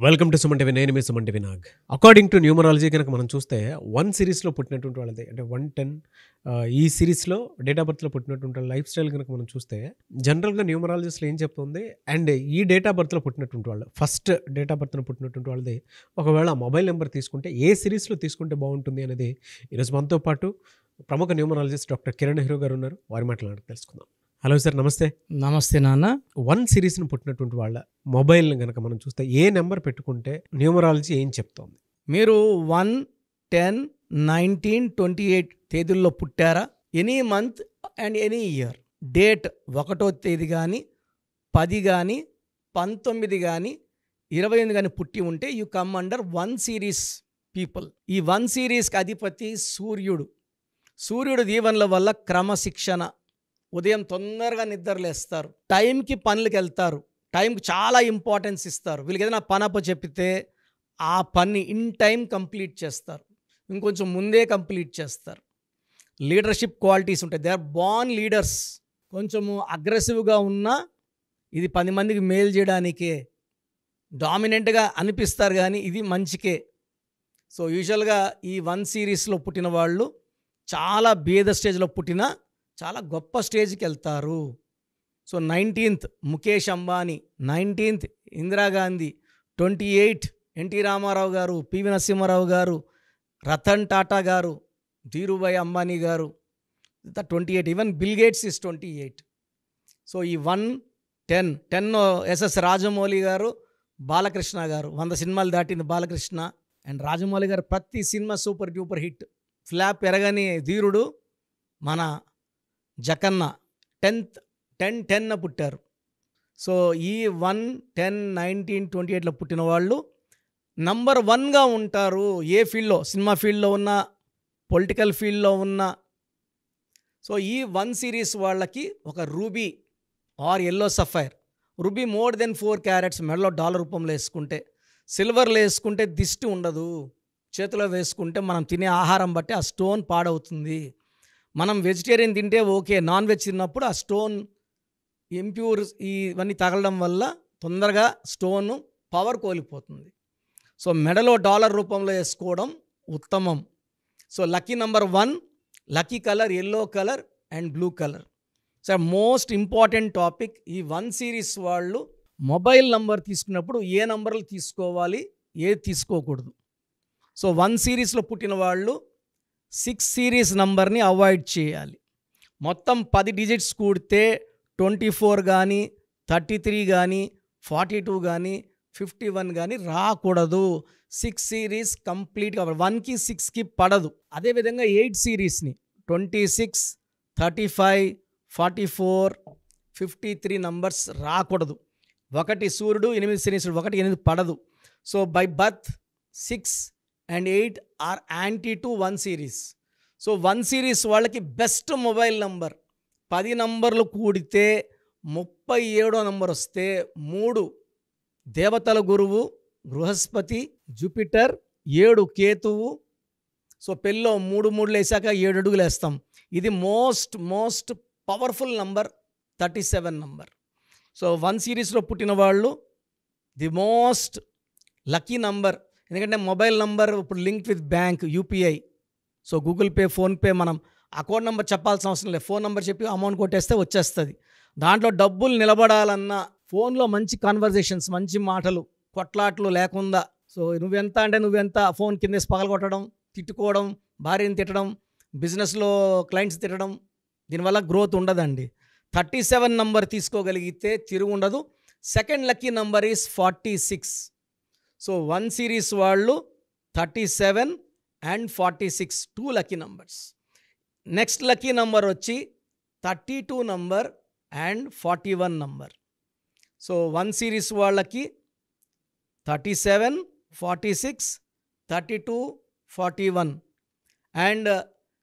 Welcome to Suman TV. నేను మీ Suman TV Nag. According to numerology కనుక మనం చూస్తే 1 సిరీస్లో పుట్టినటువంటి వాళ్ళది అంటే 110 ఈ సిరీస్లో డేట్ ఆఫ్ బర్త్లో పుట్టినటువంటి లైఫ్ స్టైల్ కనుక మనం చూస్తే జనరల్గా న్యూమరాలజిస్ట్లో ఏం చెప్తుంది అండ్ ఈ డేట్ ఆఫ్ బర్త్లో పుట్టినటువంటి వాళ్ళు ఫస్ట్ డేట్ ఆఫ్ బర్త్లో పుట్టినటువంటి వాళ్ళది ఒకవేళ మొబైల్ నెంబర్ తీసుకుంటే ఏ సిరీస్లో తీసుకుంటే బాగుంటుంది అనేది ఈరోజు మనతో పాటు ప్రముఖ న్యూమరాలజిస్ట్ డాక్టర్ కిరణ్ నెహ్రూ గారు ఉన్నారు. వారి మాట్లాడి తెలుసుకుందాం. హలో సార్, నమస్తే. నమస్తే నాన్న. 1 సిరీస్ని పుట్టినటువంటి వాళ్ళ మొబైల్ని కనుక మనం చూస్తే ఏ నెంబర్ పెట్టుకుంటే న్యూమరాలజీ ఏం చెప్తోంది? మీరు 1, 10, 19, 28 తేదీల్లో పుట్టారా? Any month and any year date 1వ తేదీ కానీ 10 కానీ 19 కానీ 28 కానీ పుట్టి ఉంటే you come under 1 series people. ఈ 1 సిరీస్కి అధిపతి సూర్యుడు. సూర్యుడు దీవెనల వల్ల క్రమశిక్షణ, ఉదయం తొందరగా నిద్రలేస్తారు, టైంకి పనులకు వెళ్తారు, టైంకి చాలా ఇంపార్టెన్స్ ఇస్తారు. వీళ్ళకి ఏదైనా పనప్ప చెప్పితే ఆ పని ఇన్ టైం కంప్లీట్ చేస్తారు, ఇంకొంచెం ముందే కంప్లీట్ చేస్తారు. లీడర్షిప్ క్వాలిటీస్ ఉంటాయి. They are born leaders. కొంచెము అగ్రెసివ్గా ఉన్నా ఇది 10 మందికి మేలు చేయడానికే, డామినెంట్గా అనిపిస్తారు కానీ ఇది మంచికే. సో యూజువల్గా ఈ 1 సిరీస్లో పుట్టిన వాళ్ళు చాలా బీద స్టేజ్లో పుట్టిన చాలా గొప్ప స్టేజ్కి వెళ్తారు. So 19th Mukesh Ambani, 19th Indira Gandhi, 28 NT Rama Rao గారు, పివి నరసింహారావు గారు, రతన్ టాటా గారు, ధీరుభాయ్ అంబానీ గారు, 28. Even bill gates is 28. So ఈ 1, 10 ఎస్ఎస్ రాజమౌళి గారు, బాలకృష్ణ గారు, 100 సినిమాలు దాటింది బాలకృష్ణ. అండ్ రాజమౌళి గారు ప్రతి cinema super duper hit. Flop ఎరగని ధీరుడు మన జకన్న 10 పుట్టారు. సో ఈ 1, 10, 19, 28లో పుట్టిన వాళ్ళు నంబర్ 1గా ఉంటారు. ఏ ఫీల్డ్లో, సినిమా ఫీల్డ్లో ఉన్న, పొలిటికల్ ఫీల్డ్లో ఉన్న. సో ఈ 1 సిరీస్ వాళ్ళకి ఒక ruby or yellow sapphire. Ruby more than 4 carats మెడలో డాలర్ రూపంలో వేసుకుంటే, సిల్వర్లో వేసుకుంటే దిష్టి ఉండదు, చేతిలో వేసుకుంటే మనం తినే ఆహారం బట్టి ఆ స్టోన్ పాడవుతుంది. మనం వెజిటేరియన్ తింటే ఓకే, నాన్ వెజ్ తిన్నప్పుడు ఆ స్టోన్ ఇంప్యూర్ ఇవన్నీ తగలడం వల్ల తొందరగా స్టోన్ పవర్ కోల్పోతుంది. సో మెడలో డాలర్ రూపంలో వేసుకోవడం ఉత్తమం. So lucky number 1, lucky colour yellow colour and blue colour. So most important topic. ఈ 1 సిరీస్ వాళ్ళు మొబైల్ నంబర్ తీసుకున్నప్పుడు ఏ నంబర్లు తీసుకోవాలి, ఏది తీసుకోకూడదు. సో 1 సిరీస్లో పుట్టిన వాళ్ళు 6 సిరీస్ నంబర్ని అవాయిడ్ చేయాలి. మొత్తం 10 డిజిట్స్ కూడితే 24 కానీ 33 కానీ 42 కానీ 51 కానీ రాకూడదు. 6 సిరీస్ కంప్లీట్గా 1కి 6కి పడదు. అదేవిధంగా 8 సిరీస్ని 26, 35, 44, 53 నంబర్స్ రాకూడదు. 1 సూర్యుడు, 8 శనీశ్వరుడు, 1, 8 పడదు. So by birth 6 and 8 are anti to 1 series. So 1 series వాళ్ళకి బెస్ట్ మొబైల్ నంబర్ 10 నంబర్లు కూడితే 37వ నంబర్ వస్తే 3 దేవతల గురువు బృహస్పతి, జూపిటర్, 7 కేతువు. సో పెళ్ళిలో 3 వేసాక 7 అడుగులు వేస్తాం. ఇది most powerful number 37 number. So 1 సిరీస్లో పుట్టిన వాళ్ళు ది మోస్ట్ లక్కీ నంబర్. ఎందుకంటే మొబైల్ నంబర్ ఇప్పుడు link with bank, UPI. So Google pay, PhonePe, మనం అకౌంట్ నెంబర్ చెప్పాల్సిన అవసరం లేదు. ఫోన్ నెంబర్ చెప్పి అమౌంట్ కొట్టేస్తే వచ్చేస్తుంది. దాంట్లో డబ్బులు నిలబడాలన్నా ఫోన్లో మంచి కాన్వర్జేషన్స్, మంచి మాటలు, కొట్లాట్లు లేకుండా. సో నువ్వెంత అంటే నువ్వెంత, ఫోన్ కిందేసి పగలగొట్టడం, తిట్టుకోవడం, భార్యని తిట్టడం, బిజినెస్లో క్లయింట్స్ తిట్టడం, దీనివల్ల గ్రోత్ ఉండదండి. 37 నంబర్ తీసుకోగలిగితే తిరుగు ఉండదు. Second lucky number is 46. So 1 series వాళ్ళు 37 and 46 2 lucky numbers. Next lucky number వచ్చి 32 number and 41 number. So 1 series వాళ్ళకి 37, 46, 32, 41 అండ్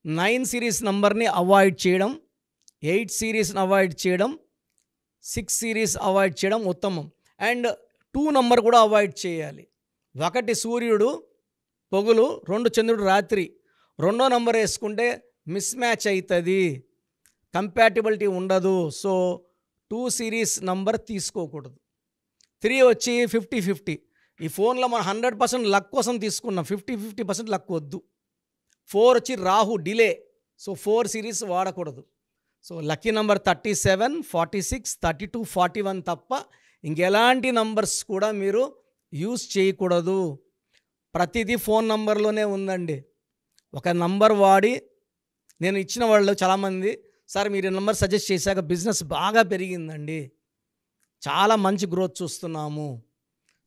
9 సిరీస్ నంబర్ని అవాయిడ్ చేయడం, 8 సిరీస్ని అవాయిడ్ చేయడం, 6 సిరీస్ అవాయిడ్ చేయడం ఉత్తమం. అండ్ 2 నంబర్ కూడా అవాయిడ్ చేయాలి. 1 సూర్యుడు పొగులు, 2 చంద్రుడు రాత్రి. 2వ నంబర్ వేసుకుంటే మిస్ మ్యాచ్ అవుతుంది, కంపాటిబిలిటీ ఉండదు. సో 2 సిరీస్ నంబర్ తీసుకోకూడదు. 3 వచ్చి 50-50. ఈ ఫోన్లో మనం 100% లక్ కోసం తీసుకున్నాం, 50% లక్ వద్దు. 4 వచ్చి రాహు డిలే. సో 4 సిరీస్ వాడకూడదు. సో లక్కీ నెంబర్ 37, 46, 32, 41 తప్ప ఇంకెలాంటి నంబర్స్ కూడా మీరు యూజ్ చేయకూడదు. ప్రతిదీ ఫోన్ నంబర్లోనే ఉందండి. ఒక నంబర్ వాడి నేను ఇచ్చిన వాళ్ళు చాలామంది, సార్ మీరు ఈ నెంబర్ సజెస్ట్ చేశాక బిజినెస్ బాగా పెరిగిందండి, చాలా మంచి గ్రోత్ చూస్తున్నాము.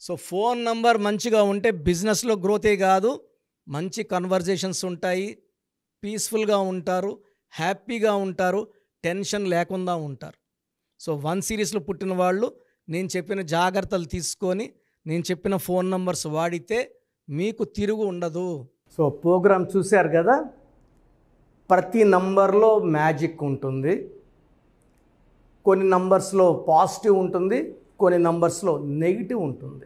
సో ఫోన్ నంబర్ మంచిగా ఉంటే బిజినెస్లో గ్రోతే కాదు, మంచి కన్వర్జేషన్స్ ఉంటాయి, పీస్ఫుల్గా ఉంటారు, హ్యాపీగా ఉంటారు, టెన్షన్ లేకుండా ఉంటారు. సో 1 సిరీస్లో పుట్టిన వాళ్ళు నేను చెప్పిన జాగ్రత్తలు తీసుకొని నేను చెప్పిన ఫోన్ నంబర్స్ వాడితే మీకు తిరుగు ఉండదు. సో ప్రోగ్రామ్ చూశారు కదా, ప్రతి నంబర్లో మ్యాజిక్ ఉంటుంది. కొన్ని నంబర్స్లో పాజిటివ్ ఉంటుంది, కొన్ని నంబర్స్లో నెగిటివ్ ఉంటుంది.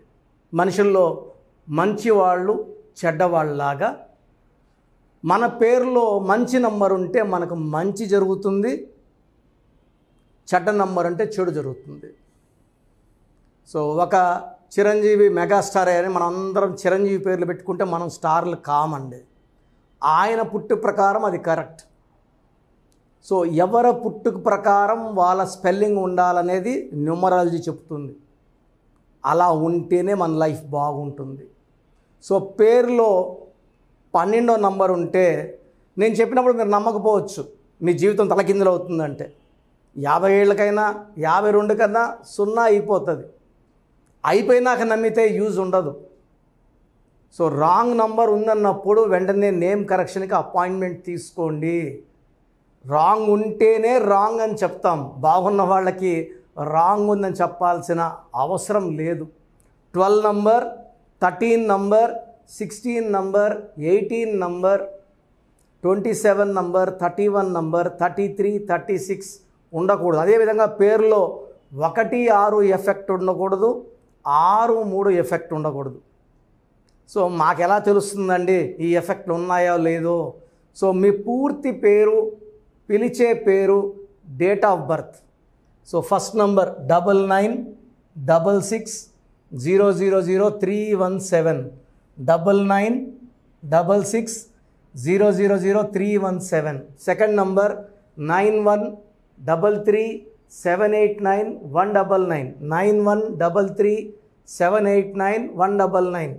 మనుషుల్లో మంచివాళ్ళు చెడ్డవాళ్ళలాగా మన పేరులో మంచి నంబర్ ఉంటే మనకు మంచి జరుగుతుంది, చెడ్డ నంబర్ అంటే చెడు జరుగుతుంది. సో ఒక చిరంజీవి మెగాస్టార్ అని మనం అందరం చిరంజీవి పేర్లు పెట్టుకుంటే మనం స్టార్లు కామండి. ఆయన పుట్టు ప్రకారం అది కరెక్ట్. సో ఎవరి పుట్టుక ప్రకారం వాళ్ళ స్పెల్లింగ్ ఉండాలనేది న్యూమరాలజీ చెప్తుంది. అలా ఉంటేనే మన లైఫ్ బాగుంటుంది. సో పేరులో 12వ నంబర్ ఉంటే నేను చెప్పినప్పుడు మీరు నమ్మకపోవచ్చు, మీ జీవితం తలకిందులు అవుతుందంటే 50 ఏళ్ళకైనా 52 కన్నా 0 అయిపోతుంది. అయిపోయినాక నమ్మితే యూజ్ ఉండదు. సో రాంగ్ నంబర్ ఉందన్నప్పుడు వెంటనే నేమ్ కరెక్షన్కి అపాయింట్మెంట్ తీసుకోండి. రాంగ్ ఉంటేనే రాంగ్ అని చెప్తాం, బాగున్న వాళ్ళకి రాంగ్ ఉందని చెప్పాల్సిన అవసరం లేదు. 12 number, 13 number, 16 number, 18 number, 27 number, 31 number, 33, 36 ఉండకూడదు. అదేవిధంగా పేరులో 1, 6 ఎఫెక్ట్ ఉండకూడదు, 6, 3 ఎఫెక్ట్ ఉండకూడదు. సో మాకు ఎలా తెలుస్తుందండి ఈ ఎఫెక్ట్లు ఉన్నాయో లేదో? సో మీ పూర్తి పేరు, పిలిచే పేరు, date of birth. So first number 9966000317, 9966000317. Second number 9133789199, 9133789199,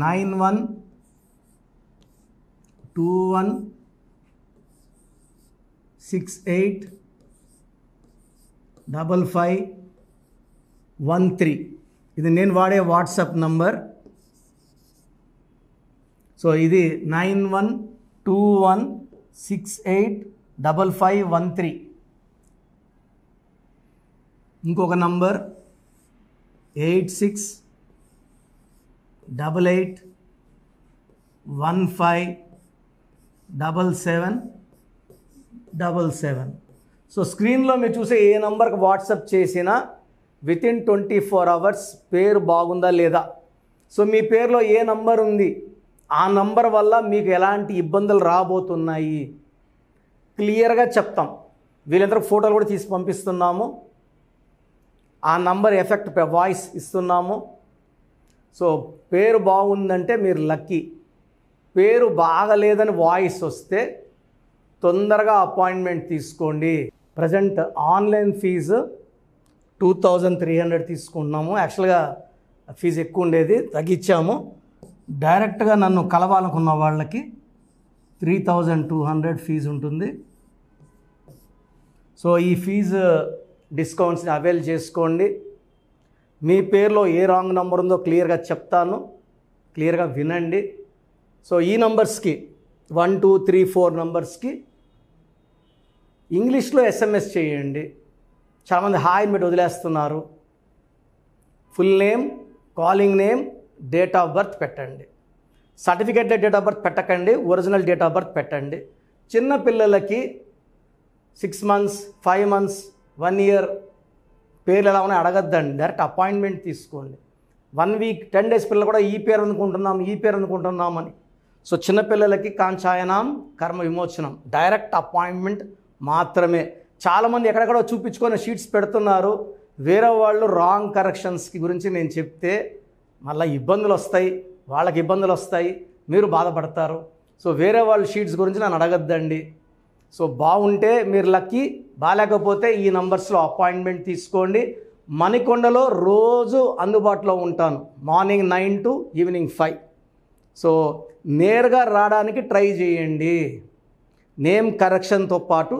9121685513. ఇది నేను వాడే వాట్సాప్ నంబర్. సో ఇది 9121685513. ఇంకొక నంబర్ 8688157777. సో స్క్రీన్లో మీరు చూసే ఏ నంబర్కి వాట్సాప్ చేసినా వితిన్ 24 అవర్స్ పేరు బాగుందా లేదా, సో మీ పేరులో ఏ నంబర్ ఉంది, ఆ నంబర్ వల్ల మీకు ఎలాంటి ఇబ్బందులు రాబోతున్నాయి క్లియర్గా చెప్తాం. వీళ్ళందరికీ ఫోటోలు కూడా తీసి పంపిస్తున్నాము. ఆ నంబర్ ఎఫెక్ట్ వాయిస్ ఇస్తున్నాము. సో పేరు బాగుందంటే మీరు లక్కీ. పేరు బాగలేదని వాయిస్ వస్తే తొందరగా అపాయింట్మెంట్ తీసుకోండి. ప్రజెంట్ ఆన్లైన్ ఫీజు 2300 తీసుకుంటున్నాము. యాక్చువల్గా ఫీజు ఎక్కువ ఉండేది, తగ్గించాము. డైరెక్ట్గా నన్ను కలవాలనుకున్న వాళ్ళకి 3200 ఫీజు ఉంటుంది. సో ఈ ఫీజు డిస్కౌంట్స్ని అవైల్ చేసుకోండి. మీ పేరులో ఏ రాంగ్ నెంబర్ ఉందో క్లియర్గా చెప్తాను, క్లియర్గా వినండి. సో ఈ నంబర్స్కి 1, 2, 3, 4 నంబర్స్కి ఇంగ్లీష్లో SMS చేయండి. చాలామంది హాయ్ మీరు వదిలేస్తున్నారు. Full name, calling name, date of birth పెట్టండి. సర్టిఫికేట్ డేట్ ఆఫ్ బర్త్ పెట్టకండి, ఒరిజినల్ డేట్ ఆఫ్ బర్త్ పెట్టండి. చిన్న పిల్లలకి 6 months, 5 months, 1 year పేర్లు ఎలా ఉన్నాయి అడగద్దండి, డైరెక్ట్ అపాయింట్మెంట్ తీసుకోండి. 1 week, 10 days పిల్లలు కూడా ఈ పేరు అనుకుంటున్నాం అని. సో చిన్నపిల్లలకి కాంచాయనం, కర్మ విమోచనం, డైరెక్ట్ అపాయింట్మెంట్ మాత్రమే. చాలామంది ఎక్కడెక్కడో చూపించుకొని షీట్స్ పెడుతున్నారు, వేరే వాళ్ళు రాంగ్ కరెక్షన్స్కి గురించి నేను చెప్తే మళ్ళీ ఇబ్బందులు వస్తాయి, వాళ్ళకి ఇబ్బందులు వస్తాయి, మీరు బాధపడతారు. సో వేరే వాళ్ళ షీట్స్ గురించి నన్ను అడగద్దండి. సో బాగుంటే మీరు లక్కీ, బాగాలేకపోతే ఈ నంబర్స్లో అపాయింట్మెంట్ తీసుకోండి. మణికొండలో రోజు అందుబాటులో ఉంటాను, మార్నింగ్ 9 to ఈవినింగ్ 5. సో నేరుగా రావడానికి ట్రై చేయండి. నేమ్ కరెక్షన్తో పాటు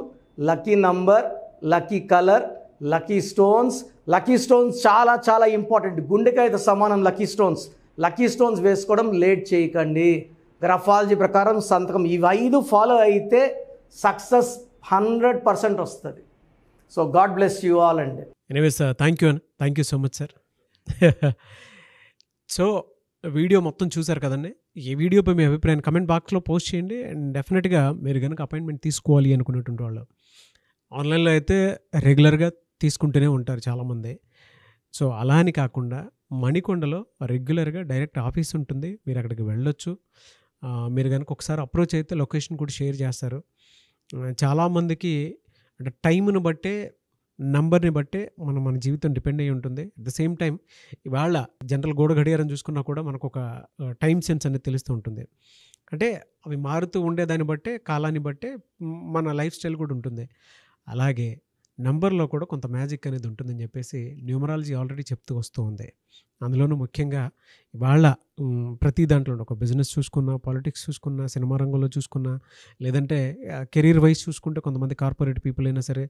lucky number, lucky colour, lucky stones. Lucky stones చాలా చాలా ఇంపార్టెంట్. గుండెకాయతో సమానం లక్కీ స్టోన్స్. లక్కీ స్టోన్స్ వేసుకోవడం లేట్ చేయకండి. గ్రఫాలజీ ప్రకారం సంతకం ఇవి 5 ఫాలో అయితే సక్సెస్ 100% వస్తుంది. So God bless you all అండి. Anyways thank you so much sir. So video మొత్తం చూసారు కదండి. ఈ వీడియోపై మీ అభిప్రాయాన్ని కమెంట్ బాక్స్లో పోస్ట్ చేయండి. అండ్ డెఫినెట్గా మీరు కనుక అపాయింట్మెంట్ తీసుకోవాలి అనుకునేటువంటి వాళ్ళు ఆన్లైన్లో అయితే రెగ్యులర్గా తీసుకుంటూనే ఉంటారు చాలామంది. సో అలా అని కాకుండా మణికొండలో రెగ్యులర్గా డైరెక్ట్ ఆఫీస్ ఉంటుంది, మీరు అక్కడికి వెళ్ళొచ్చు. మీరు కనుక ఒకసారి అప్రోచ్ అయితే లొకేషన్ కూడా షేర్ చేస్తారు. చాలామందికి అంటే టైంను బట్టే, నంబర్ని బట్టే మన జీవితం డిపెండ్ అయ్యి ఉంటుంది. అట్ ద సేమ్ టైం ఇవాళ జనరల్ గోడ గడియారం చూసుకున్నా కూడా మనకు ఒక టైం సెన్స్ అనేది తెలుస్తూ ఉంటుంది. అంటే అవి మారుతూ ఉండేదాన్ని బట్టే, కాలాన్ని బట్టే మన లైఫ్ స్టైల్ కూడా ఉంటుంది. అలాగే నంబర్లో కూడా కొంత మ్యాజిక్ అనేది ఉంటుందని చెప్పేసి న్యూమరాలజీ ఆల్రెడీ చెప్తూ వస్తూ ఉంది. అందులోనూ ముఖ్యంగా ఇవాళ ప్రతి దాంట్లో ఒక బిజినెస్ చూసుకున్నా, పాలిటిక్స్ చూసుకున్నా, సినిమా రంగంలో చూసుకున్నా, లేదంటే కెరీర్ వైజ్ చూసుకుంటే కొంతమంది కార్పొరేట్ పీపుల్ అయినా సరే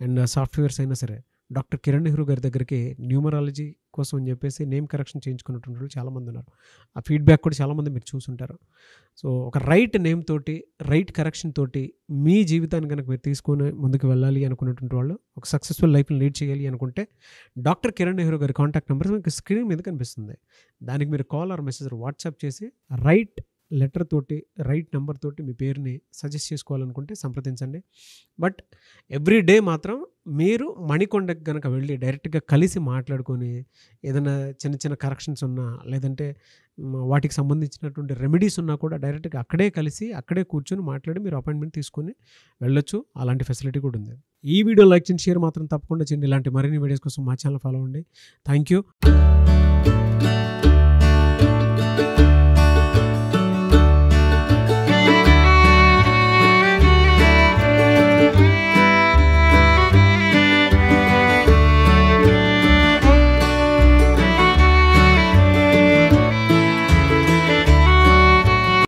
అండ్ సాఫ్ట్వేర్స్ అయినా సరే డాక్టర్ కిరణ్ నెహ్రూ గారి దగ్గరికి న్యూమరాలజీ కోసం అని చెప్పేసి నేమ్ కరెక్షన్ చేయించుకున్నటువంటి వాళ్ళు చాలామంది ఉన్నారు. ఆ ఫీడ్బ్యాక్ కూడా చాలామంది మీరు చూసుంటారు. సో ఒక రైట్ నేమ్ తోటి, రైట్ కరెక్షన్ తోటి మీ జీవితాన్ని కనుక మీరు తీసుకొని ముందుకు వెళ్ళాలి అనుకున్నటువంటి వాళ్ళు, ఒక సక్సెస్ఫుల్ లైఫ్ని లీడ్ చేయాలి అనుకుంటే డాక్టర్ కిరణ్ నెహ్రూ గారి కాంటాక్ట్ నెంబర్ మీకు స్క్రీన్ మీద కనిపిస్తుంది. దానికి మీరు కాల్ ఆర్ మెసేజ్ వాట్సాప్ చేసి రైట్ లెటర్ తోటి, రైట్ నెంబర్ తోటి మీ పేరుని సజెస్ట్ చేసుకోవాలనుకుంటే సంప్రదించండి. బట్ ఎవ్రీ డే మాత్రం మీరు మణికొండకి కనుక వెళ్ళి డైరెక్ట్గా కలిసి మాట్లాడుకొని ఏదైనా చిన్న చిన్న కరెక్షన్స్ ఉన్నా, లేదంటే వాటికి సంబంధించినటువంటి రెమెడీస్ ఉన్నా కూడా డైరెక్ట్గా అక్కడే కలిసి, అక్కడే కూర్చొని మాట్లాడి మీరు అపాయింట్మెంట్ తీసుకొని వెళ్ళొచ్చు. అలాంటి ఫెసిలిటీ కూడా ఉంది. ఈ వీడియో లైక్ చేయండి, షేర్ మాత్రం తప్పకుండా చేయండి. ఇలాంటి మరిన్ని వీడియోస్ కోసం మా ఛానల్ ఫాలో అవ్వండి. Thank you.